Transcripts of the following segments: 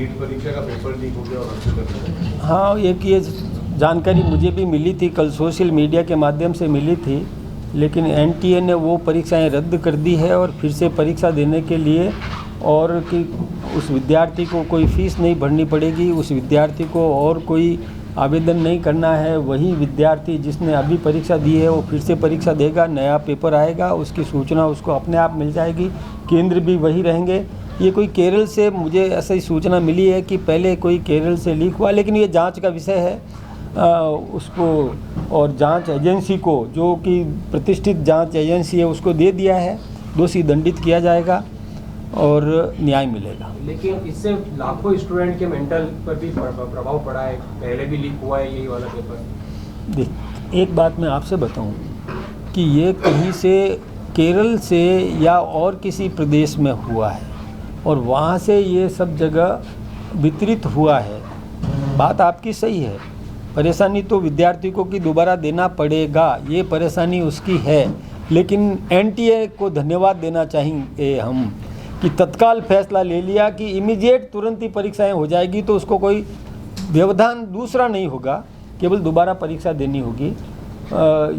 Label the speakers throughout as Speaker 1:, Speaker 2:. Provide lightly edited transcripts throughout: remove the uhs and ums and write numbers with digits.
Speaker 1: NEET परीक्षा का paper leak हो गया और रद्द कर दिया।
Speaker 2: हाँ, एक ये जानकारी मुझे भी मिली थी, कल सोशल मीडिया के माध्यम से मिली थी, लेकिन एनटीए ने वो परीक्षाएं रद्द कर दी है और फिर से परीक्षा देने के लिए, और कि उस विद्यार्थी को कोई फ़ीस नहीं भरनी पड़ेगी, उस विद्यार्थी को और कोई आवेदन नहीं करना है। वही विद्यार्थी जिसने अभी परीक्षा दी है वो फिर से परीक्षा देगा, नया पेपर आएगा, उसकी सूचना उसको अपने आप मिल जाएगी, केंद्र भी वही रहेंगे। ये कोई केरल से मुझे ऐसी सूचना मिली है कि पहले कोई केरल से लीक हुआ, लेकिन ये जांच का विषय है, उसको और जांच एजेंसी को, जो कि प्रतिष्ठित जांच एजेंसी है, उसको दे दिया है। दोषी दंडित किया जाएगा और न्याय मिलेगा।
Speaker 3: लेकिन इससे लाखों स्टूडेंट के मेंटल पर भी प्रभाव पड़ा है, पहले भी लीक हुआ है यही वाला पेपर।
Speaker 2: देख, एक बात मैं आपसे बताऊं कि ये कहीं से केरल से या और किसी प्रदेश में हुआ है और वहाँ से ये सब जगह वितरित हुआ है। बात आपकी सही है, परेशानी तो विद्यार्थी को कि दोबारा देना पड़ेगा, ये परेशानी उसकी है, लेकिन एनटीए को धन्यवाद देना चाहिए हम कि तत्काल फैसला ले लिया कि इमीडिएट तुरंत ही परीक्षाएं हो जाएगी, तो उसको कोई व्यवधान दूसरा नहीं होगा, केवल दोबारा परीक्षा देनी होगी।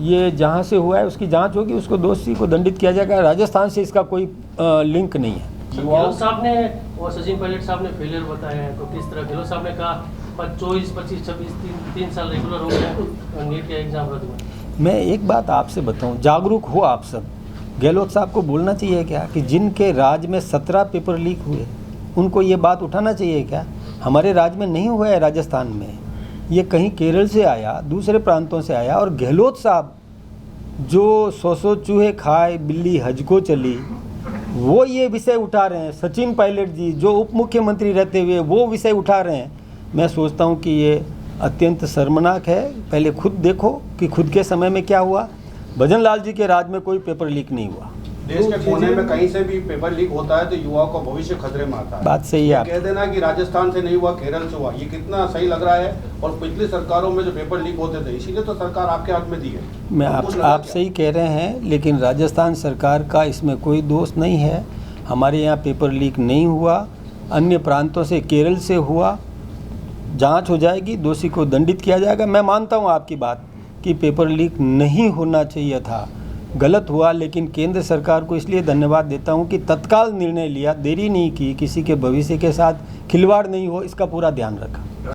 Speaker 2: ये जहाँ से हुआ है उसकी जांच होगी, उसको दोषी को दंडित किया जाएगा। राजस्थान से इसका कोई लिंक नहीं है।
Speaker 4: गहलोत साहब ने और सचिन पायलट साहब ने फेलियर बताया है, तो किस तरह? गहलोत साहब ने कहा 24, 25, 26 तीन साल रेगुलर हो गया और नीट का एग्जाम रद्द हुआ।
Speaker 2: मैं एक बात आपसे बताऊं, जागरूक हो आप सब। गहलोत साहब को बोलना चाहिए क्या कि जिनके राज्य में 17 पेपर लीक हुए, उनको ये बात उठाना चाहिए क्या? हमारे राज्य में नहीं हुआ है, राजस्थान में, ये कहीं केरल से आया, दूसरे प्रांतों से आया। और गहलोत साहब जो 100 चूहे खाए बिल्ली हज को चली, वो ये विषय उठा रहे हैं। सचिन पायलट जी जो उप मुख्यमंत्री रहते हुए वो विषय उठा रहे हैं। मैं सोचता हूँ कि ये अत्यंत शर्मनाक है। पहले खुद देखो कि खुद के समय में क्या हुआ। भजन लाल जी के राज में कोई पेपर लीक नहीं हुआ।
Speaker 1: देश के कोने में कहीं से भी पेपर लीक होता है तो युवाओं का भविष्य खतरे में आता है।
Speaker 2: बात सही है। आप
Speaker 1: कह देना कि राजस्थान से नहीं हुआ, केरल से हुआ, ये कितना सही लग रहा है। और पिछली सरकारों में जो पेपर लीक होते थे, इसीलिए तो सरकार आपके हाथ में दी है।
Speaker 2: मैं आप सही कह रहे हैं, लेकिन राजस्थान सरकार का इसमें कोई दोष नहीं है। हमारे यहाँ पेपर लीक नहीं हुआ, अन्य प्रांतों से, केरल से हुआ। जांच हो जाएगी, दोषी को दंडित किया जाएगा। मैं मानता हूँ आपकी बात कि पेपर लीक नहीं होना चाहिए था, गलत हुआ, लेकिन केंद्र सरकार को इसलिए धन्यवाद देता हूँ कि तत्काल निर्णय लिया, देरी नहीं की, किसी के भविष्य के साथ खिलवाड़ नहीं हो, इसका पूरा ध्यान रखा।